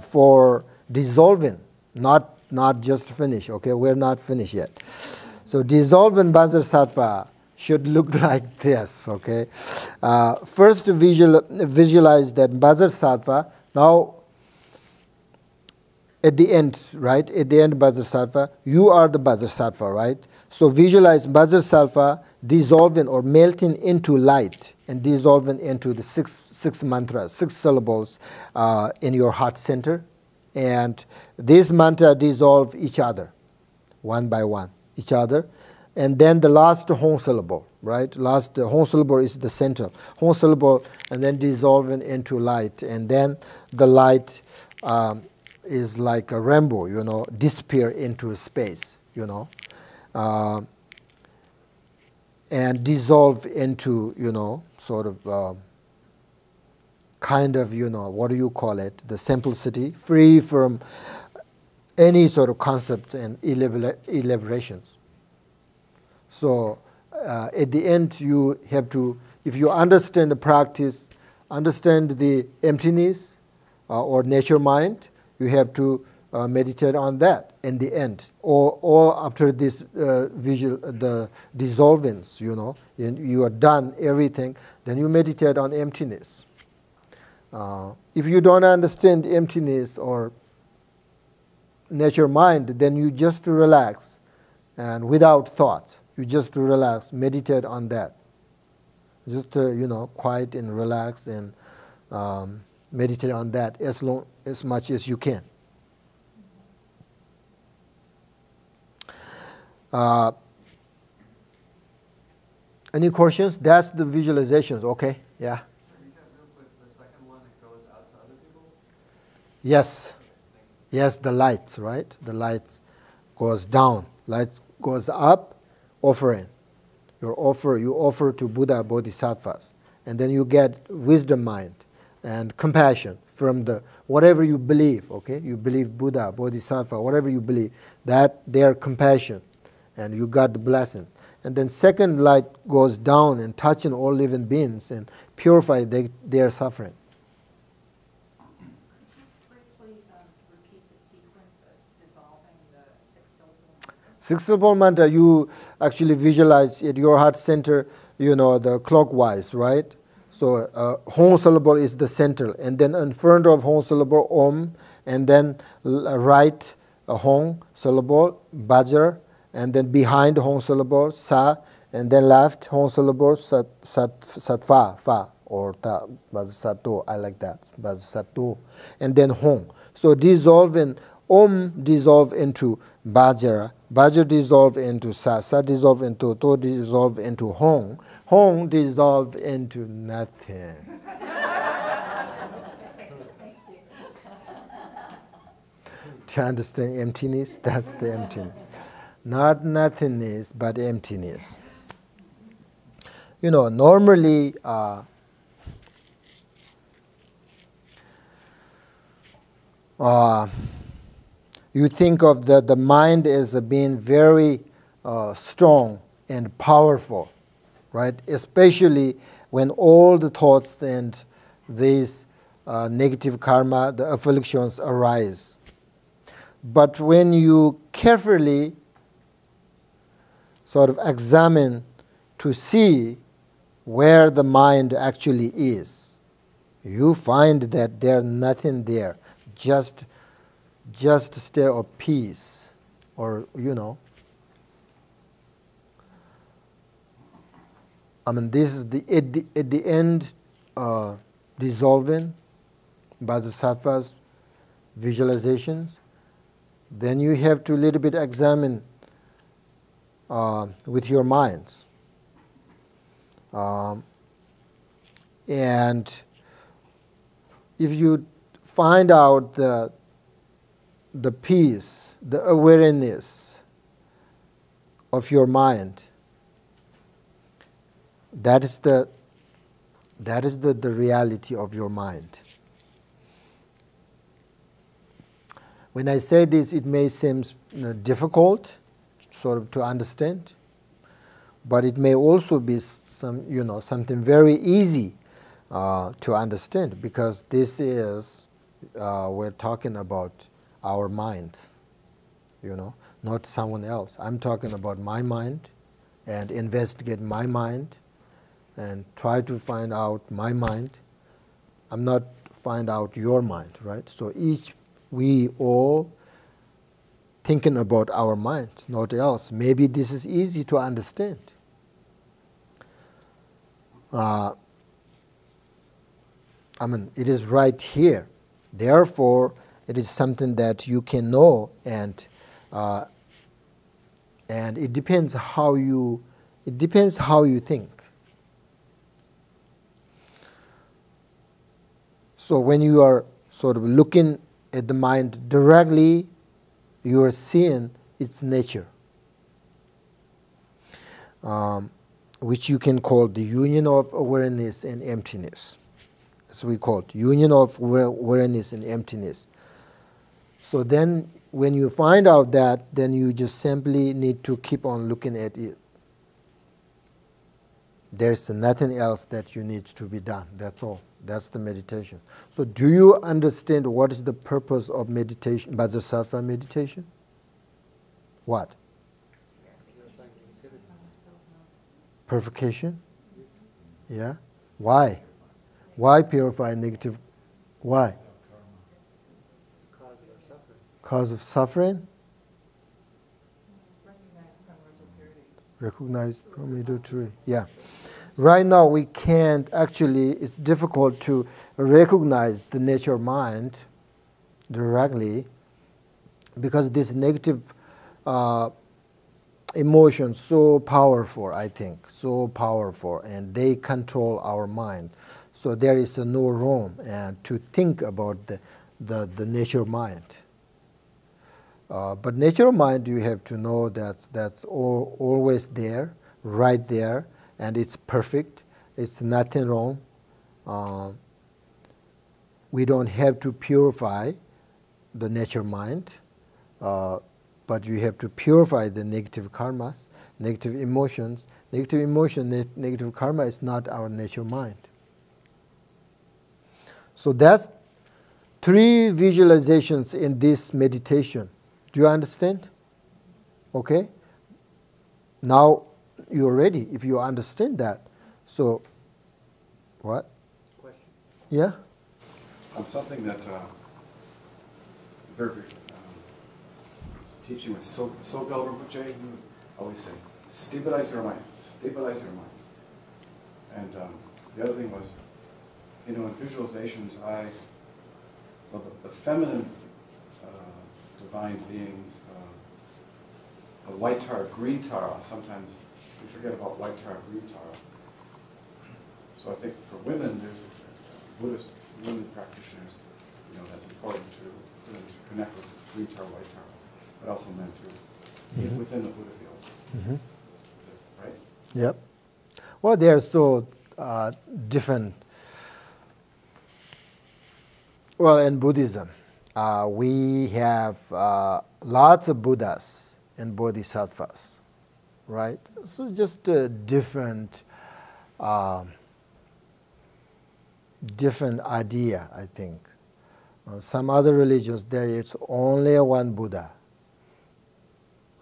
for dissolving, not just finish. Okay, we're not finished yet. So dissolving Vajrasattva should look like this. Okay, first visualize that Vajrasattva. Now, at the end, right? At the end, Vajrasattva, you are the Vajrasattva, right? So visualize Vajrasattva dissolving or melting into light and dissolving into the six mantras, 6 syllables in your heart center. And these mantras dissolve each other, one by one, each other. And then the last whole syllable, right? The whole syllable is the center. Whole syllable, and then dissolving into light. And then the light is like a rainbow, disappear into space, and dissolve into, sort of kind of, what do you call it? The simplicity, free from any sort of concept and elaborations. So at the end, you have to, if you understand the practice, understand the emptiness or nature mind, you have to meditate on that in the end. Or after this the dissolvance, you are done everything, then you meditate on emptiness. If you don't understand emptiness or nature mind, then you just relax and without thoughts. You just relax, meditate on that. Just quiet and relax and meditate on that as much as you can. Any questions? That's the visualizations. Okay, yeah. Real quick, the second one, it goes out to other people? Yes. Yes, the lights, right? The light goes down. Light goes up, offering. You offer to Buddha Bodhisattvas. and then you get wisdom mind and compassion from the whatever you believe, okay? You believe Buddha, Bodhisattva, whatever you believe, that they are compassion, and you got the blessing. And then second light goes down and touching all living beings and purify their suffering. Briefly repeat the sequence of dissolving the six-syllable mantra. Six-syllable mantra, you actually visualize at your heart center, the clockwise, right? So Hong syllable is the center, and then in front of Hong syllable, Om, and then right Hong syllable, Vajra, and then behind Hong syllable, Sa, and then left Hong syllable, Sattva, Fa, or Ta, Vajrasattva, I like that, Vajrasattva, and then Hong. So dissolve in, Om dissolve into Vajra, Vajra dissolve into Sa, Sa dissolve into To, dissolve into Hong, Hong dissolve into nothing. Do you understand emptiness? That's the emptiness. Not nothingness, but emptiness. Normally, you think of the mind as being very strong and powerful, right? Especially when all the thoughts and these negative karma, the afflictions arise. But when you carefully sort of examine to see where the mind actually is, you find that there's nothing there, just a state of peace, or this is at the end dissolving Vajrasattva's visualizations. Then you have to a little bit examine with your minds. And if you find out the peace, the awareness of your mind, that is the reality of your mind. When I say this, it may seem difficult sort of to understand, but it may also be something very easy to understand, because this is we're talking about our mind, not someone else. I'm talking about my mind, and investigate my mind and try to find out my mind. I'm not find out your mind, right? So we all thinking about our mind, not else. Maybe this is easy to understand. It is right here. Therefore, it is something that you can know, and it depends how you think. So when you are sort of looking at the mind directly, you are seeing its nature, which you can call the union of awareness and emptiness. That's what we call it, union of awareness and emptiness. So then when you find out that, then you just simply need to keep on looking at it. There's nothing else that you need to be done. That's all. That's the meditation. So do you understand what is the purpose of meditation, Vajrasattva meditation? What? Purification? Yeah? Why? Why purify negative? Why? Cause of suffering? Recognize primordial purity. Yeah. Right now we can't actually, it's difficult to recognize the nature of mind directly, because this negative emotions so powerful, I think, so powerful, and they control our mind. So there is no room to think about the nature of mind. But nature of mind, you have to know that's always there, right there, and it's perfect, It's nothing wrong. We don't have to purify the nature mind, but you have to purify the negative karmas, negative emotions. Negative emotion, negative karma is not our nature mind. So that's 3 visualizations in this meditation. Do you understand? Okay? Now you're ready if you understand that. So, what? Question. Yeah? Something that very teaching with Sogal Rinpoche, he would always say, stabilize your mind, stabilize your mind. And the other thing was, in visualizations, the feminine divine beings, the white Tara, green Tara, sometimes we forget about white Tara, green Tara. So I think for women, there's Buddhist women practitioners, that's important to connect with green Tara, white Tara, but also men too, within the Buddha field. Right? Yep. Well, they are so different. Well, in Buddhism, we have lots of Buddhas and Bodhisattvas, right? So just a different idea, I think. Some other religions, there it's only one Buddha.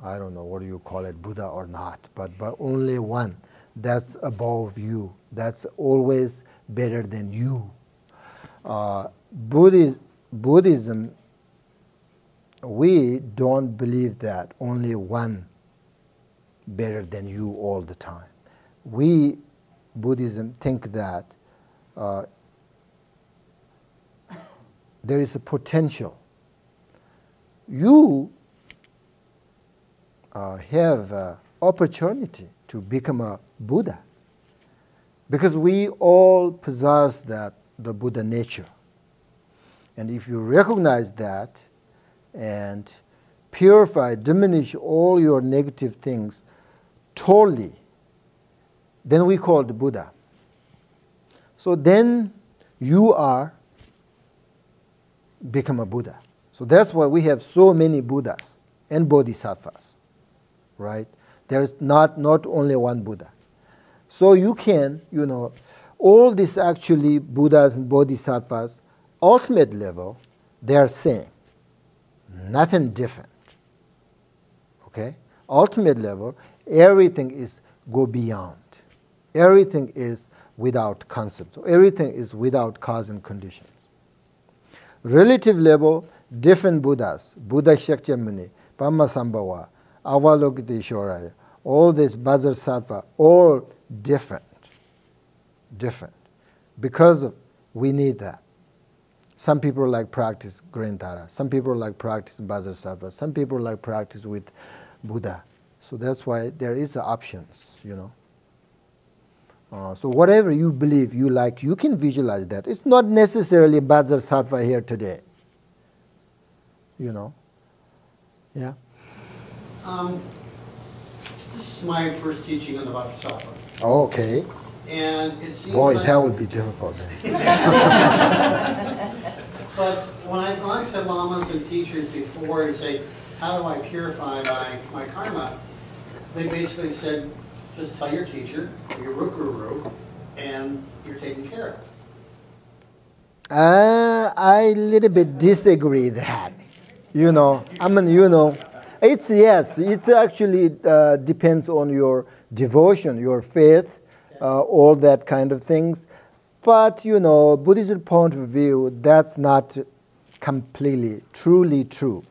I don't know what do you call it, Buddha or not, but only one. That's above you. That's always better than you. Buddhism, we don't believe that only one better than you all the time. We, Buddhism, think that there is a potential. You have an opportunity to become a Buddha because we all possess the Buddha nature. And if you recognize that and purify, diminish all your negative things totally, then we call the Buddha. So then you are become a Buddha. So that's why we have so many Buddhas and Bodhisattvas, right? There is not only one Buddha. So you can, all these actually Buddhas and Bodhisattvas, ultimate level, they are same. Nothing different. Okay? Ultimate level, everything is go beyond. Everything is without concept. So everything is without cause and conditions. Relative level, different Buddhas, Buddha Shakyamuni, Pamasambhava, Avalokiteshvaraya, all this Vajrasattva, all different. Different. Because we need that. Some people like practice Grantara, some people like practice Vajrasattva, some people like practice with Buddha. So that's why there is options, So whatever you believe you like, you can visualize that. It's not necessarily Vajrasattva here today. Yeah? This is my first teaching on the Vajrasattva. Oh, okay. And it seems Boy, like, that would be difficult then. But when I've gone to lamas and teachers before and say, how do I purify my karma? They basically said, just tell your teacher, your Rukuru, and you're taken care of. I little bit disagree that. It's actually depends on your devotion, your faith, all that kind of things. But, Buddhist point of view, that's not completely, truly true.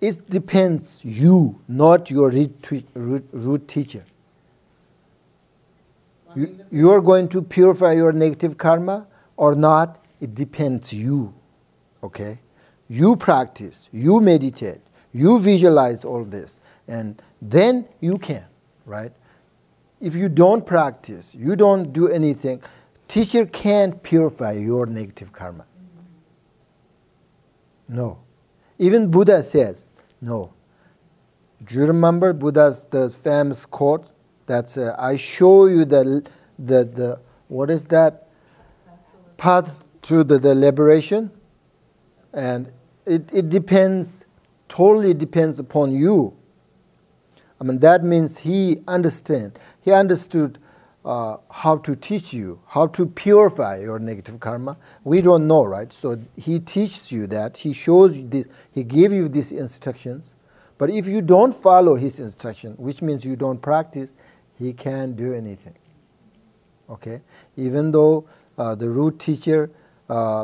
It depends you, not your root teacher. You are going to purify your negative karma or not, it depends you. Okay? You practice, you meditate, you visualize all this, and then you can, right? If you don't practice, you don't do anything, teacher can't purify your negative karma. No. Even Buddha says, no. Do you remember Buddha's the famous quote? That's I show you the what is that? Path to the liberation, and it depends, totally depends upon you. I mean, that means he understood how to teach you, how to purify your negative karma. We don't know, right? So he teaches you that, he shows you this, he gave you these instructions. But if you don't follow his instruction, which means you don't practice, he can't do anything. Okay? Even though the root teacher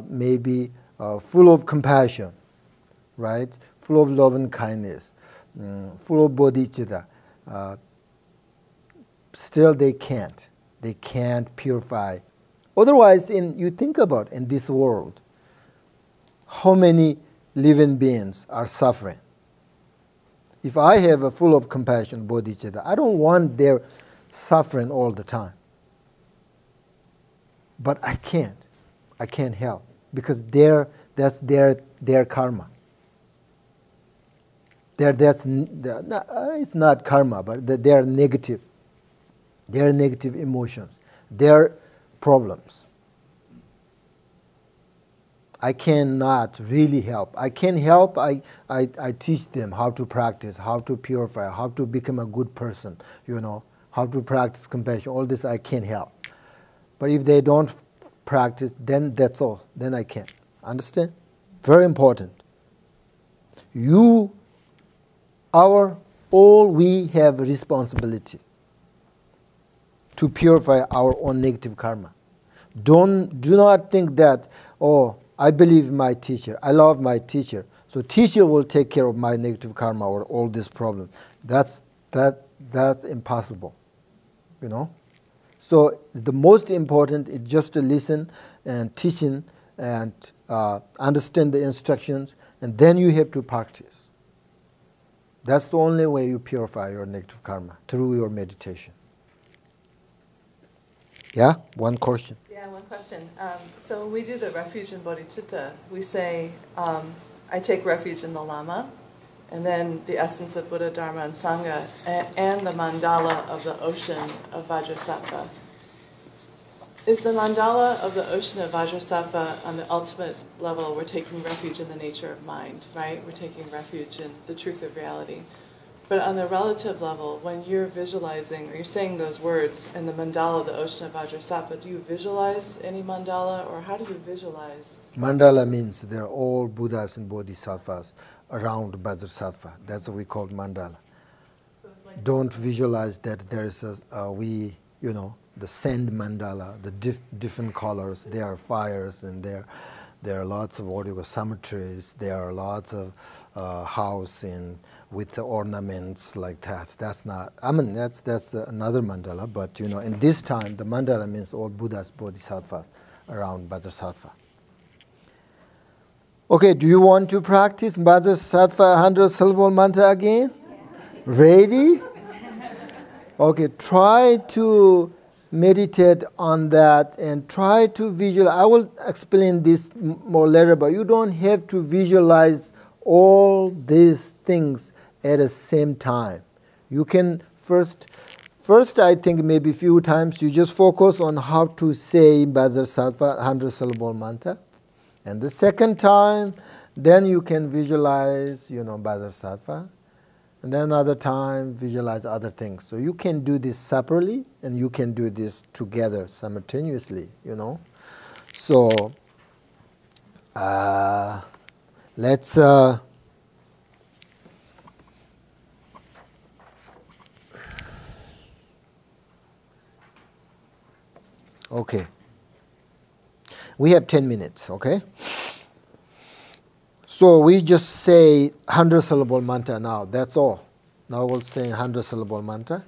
may be full of compassion, right? Full of love and kindness, full of bodhicitta, still they can't. They can't purify. Otherwise, you think about in this world, how many living beings are suffering. If I have a full of compassion, bodhicitta, I don't want their suffering all the time. But I can't. I can't help because that's their karma. It's not karma, but they are negative. Their negative emotions, their problems. I cannot really help. I can help, I teach them how to practice, how to purify, how to become a good person, how to practice compassion. All this I can help. But if they don't practice, then that's all. Then I can't. Understand? Very important. All we have a responsibility to purify our own negative karma. Do not think that, oh, I believe my teacher, I love my teacher, so teacher will take care of my negative karma or all this problem. That's impossible, So the most important is just to listen and teaching and understand the instructions, and then you have to practice. That's the only way you purify your negative karma, through your meditation. Yeah? One question. Yeah, one question. So when we do the refuge in bodhicitta, we say, I take refuge in the Lama, and then the essence of Buddha, Dharma, and Sangha, and the mandala of the ocean of Vajrasattva. Is the mandala of the ocean of Vajrasattva on the ultimate level, we're taking refuge in the nature of mind, right? We're taking refuge in the truth of reality. But on the relative level, when you're visualizing, or you're saying those words in the mandala of the ocean of Vajrasattva, do you visualize any mandala, or how do you visualize? Mandala means they're all Buddhas and Bodhisattvas around Vajrasattva. That's what we call mandala. So it's like don't visualize that there is the sand mandala, the different colors. There are fires, and there are lots of cemeteries. There are lots of house with the ornaments like that. That's not. That's another mandala. But in this time, the mandala means all Buddhas, Bodhisattvas around Vajrasattva. Okay, do you want to practice Vajrasattva 100-syllable mantra again? Ready? Okay, try to meditate on that and try to visualize. I will explain this more later, but you don't have to visualize all these things at the same time. You can first I think maybe a few times you just focus on how to say Vajrasattva 100-syllable mantra. And the second time, then you can visualize, Vajrasattva. And then another time, visualize other things. So you can do this separately, and you can do this together simultaneously, So let's okay. We have 10 minutes, okay? So we just say 100-syllable mantra now, that's all. Now we'll say 100-syllable mantra.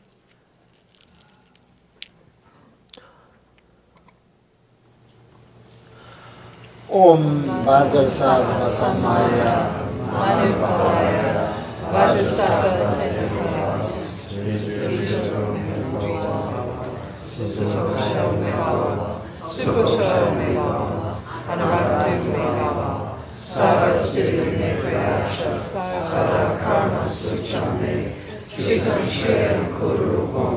Om Vajrasattva Samaya Manipalaya Vajrasattva Tenapati Tijaro Mibhava Sutosho Mibhava Supasho Mibhava Anaraktu Mibhava Sarva Siddhi Nikriyasha Sada Karma Suchame Shitam Shayam Kuruvam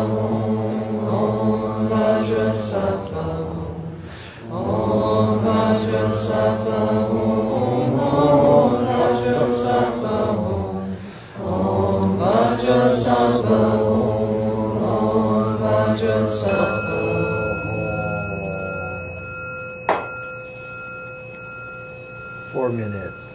4 minutes.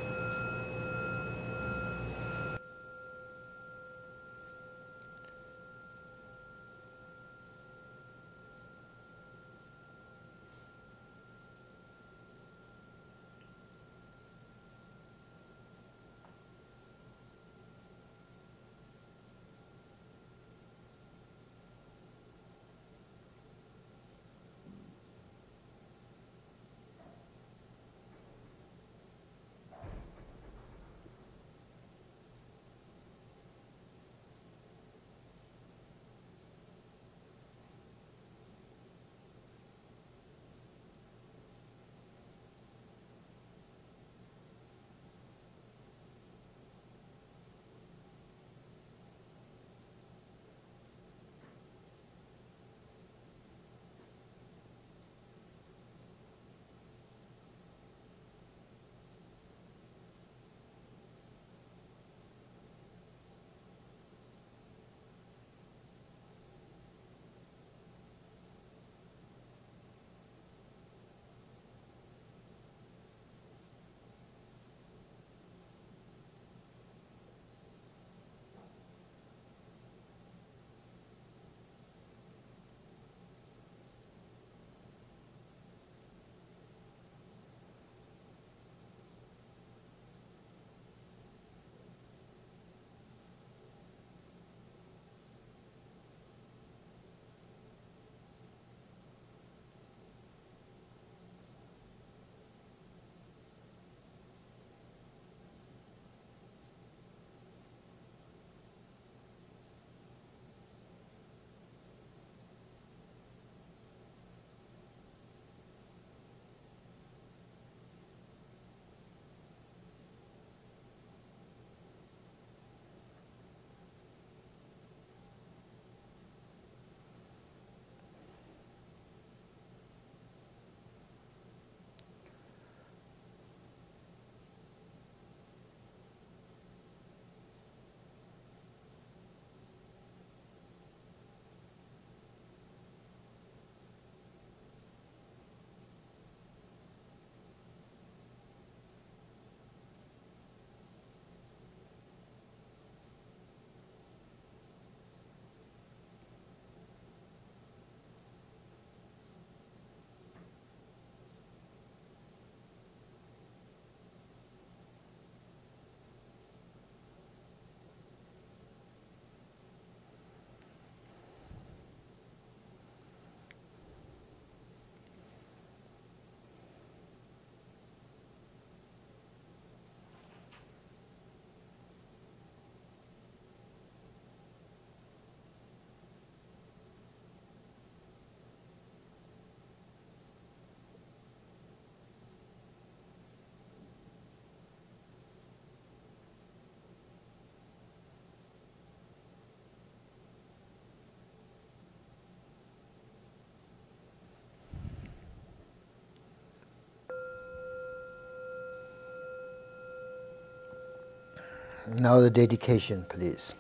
Now the dedication, please.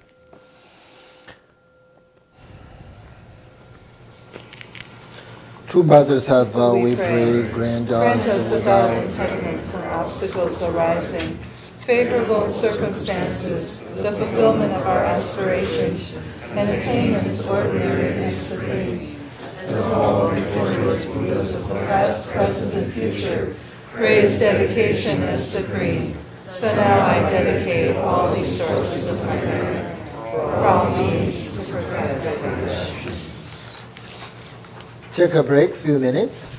True Vajrasattva, we pray, grant us without impediments and obstacles arising, favorable circumstances, the fulfillment of our aspirations, and attainments ordinary and supreme. As all virtuous Buddhas of the past, present, and future, praise dedication as supreme. So now I dedicate all these sources of my merit for all means to perfect recognition. Take a break, few minutes.